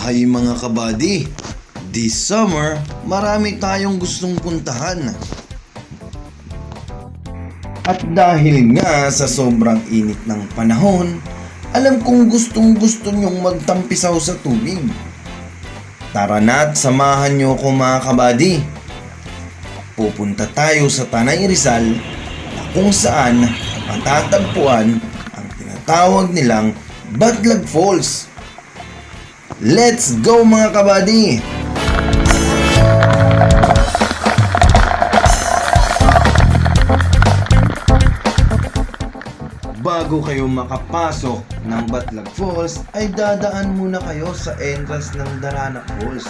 Hay mga kabady, this summer marami tayong gustong puntahan. At dahil nga sa sobrang init ng panahon, alam kong gustong gusto nyong magtampisaw sa tubig. Tara na't samahan nyo ko mga kabady. Pupunta tayo sa Tanay Rizal na kung saan matatagpuan ang tinatawag nilang Batlag Falls. Let's go mga kabady! Bago kayo makapasok ng Batlag Falls ay dadaan muna kayo sa entrance ng Darana Falls.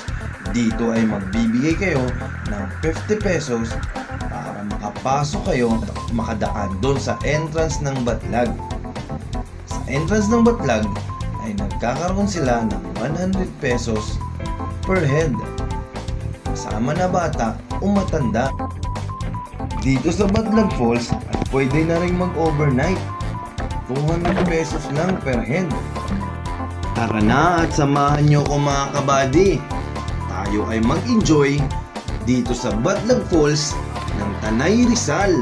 Dito ay magbibigay kayo ng 50 pesos para makapasok kayo at makadaan doon sa entrance ng Batlag. Sa entrance ng Batlag ay nagkakaroon sila ng 100 pesos per head, kasama na bata o matanda. Dito sa Batlag Falls ay pwede na rin mag-overnight, 200 pesos lang per head. Tara na at samahan nyo ko mga kabady. Tayo ay mag-enjoy dito sa Batlag Falls ng Tanay Rizal.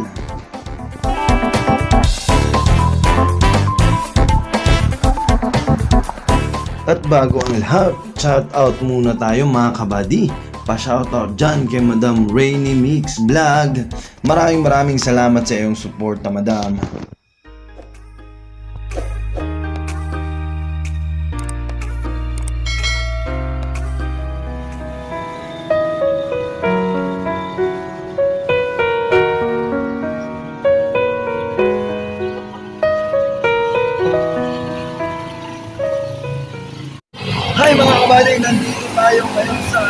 At bago ang lahat, shout out muna tayo mga kabady. Pa-shoutout dyan kay Madam Rainy Mix Vlog. Maraming salamat sa iyong suporta, Madam. Hi mga kabady, nandito tayo ngayon sa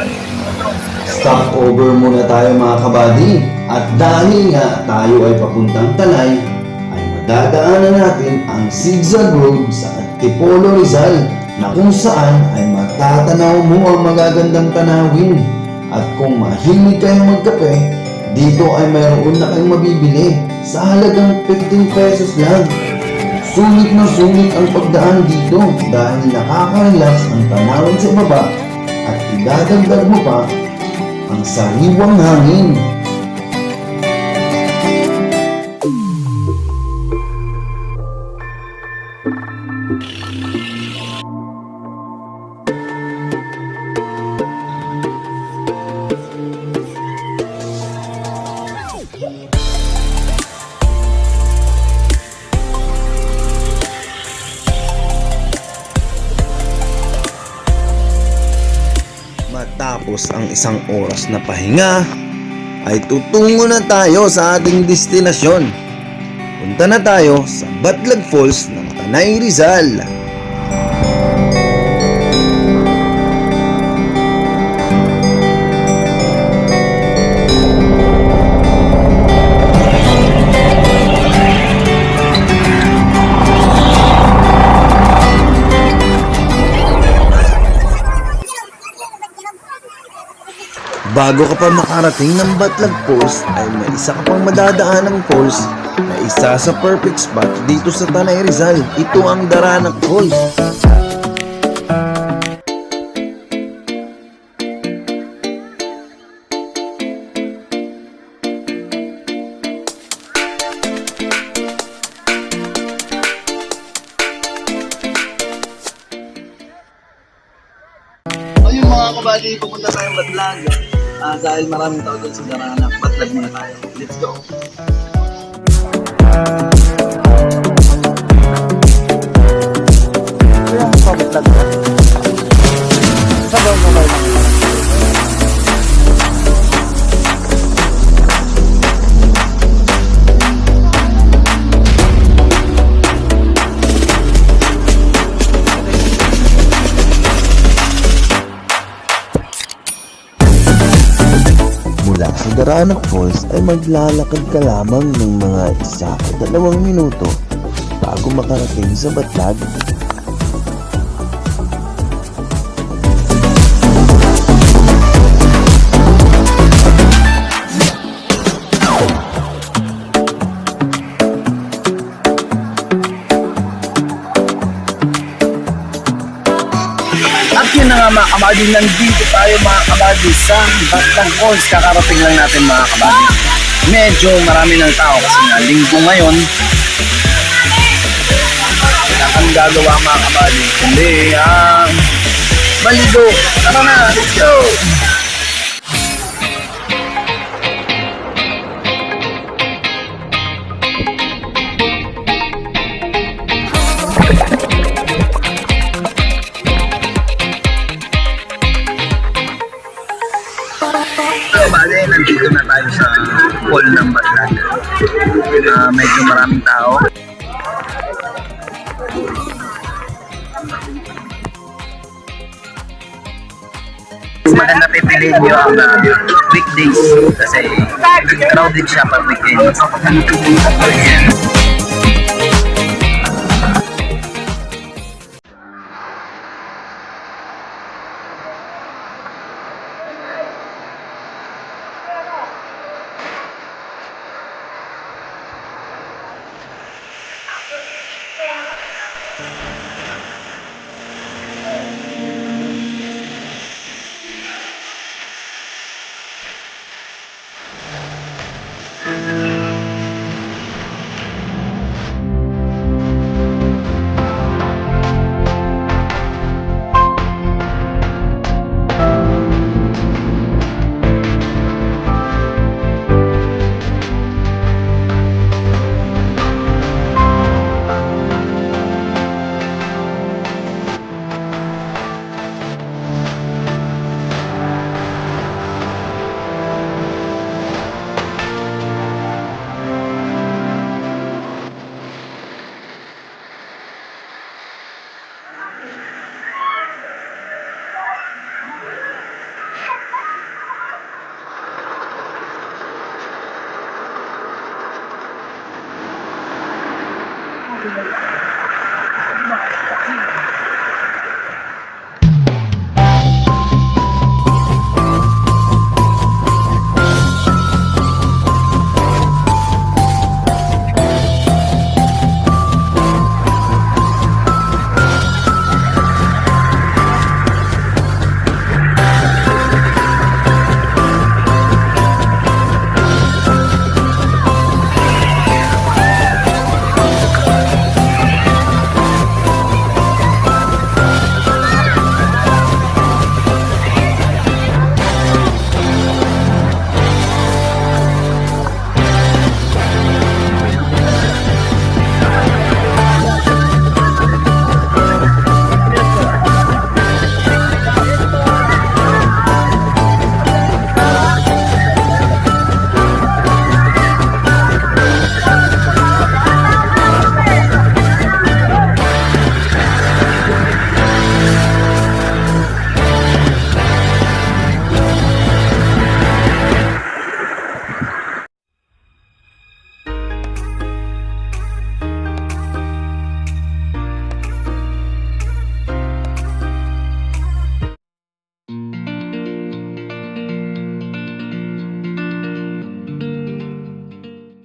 Stopover muna tayo mga kabady. At dahil nga tayo ay papuntang Tanay, ay madadaanan natin ang Zigzag Road sa Antipolo Rizal, na kung saan ay matatanaw mo ang magagandang tanawin. At kung mahilig kayong magkape, dito ay mayroon na kayong mabibili sa halagang 15 pesos lang. Sulit na sulit ang pagdaan dito dahil nakaka-relax ang tanawin sa baba at idadagdag mo pa ang sariwang hangin. Matapos ang isang oras na pahinga, ay tutungo na tayo sa ating destinasyon. Punta na tayo sa Batlag Falls ng Tanay Rizal. Bago ka pa makarating ng Batlag Falls ay may isa ka pang madadaan ng falls na isa sa perfect spot dito sa Tanay Rizal. Ito ang Darana Falls. Ayun mga kabady, pupunta tayong Batlag. Dahil maraming tao doon sa Darana, Batlag muna tayo. Let's go! Kaya ang pabatlag ko. Sabaw mo kayo lang. Mula sa Darana Falls ay maglalakad ka lamang ng mga 1 o 2 minuto bago makarating sa Batlag. At yun na nga mga kabady, nandito tayo mga kabady sa Batlag Falls. Kakarating lang natin mga kabady. Medyo marami ng tao kasi nga linggo ngayon. Wala kang gagawa mga kabady. Hindi, maligo. Tara na, let's go! So, bale, nandito na tayo sa pool ng Batlag. Medyo maraming tao. Maganda pipiliin nyo ang weekdays kasi crowded siya pag weekend.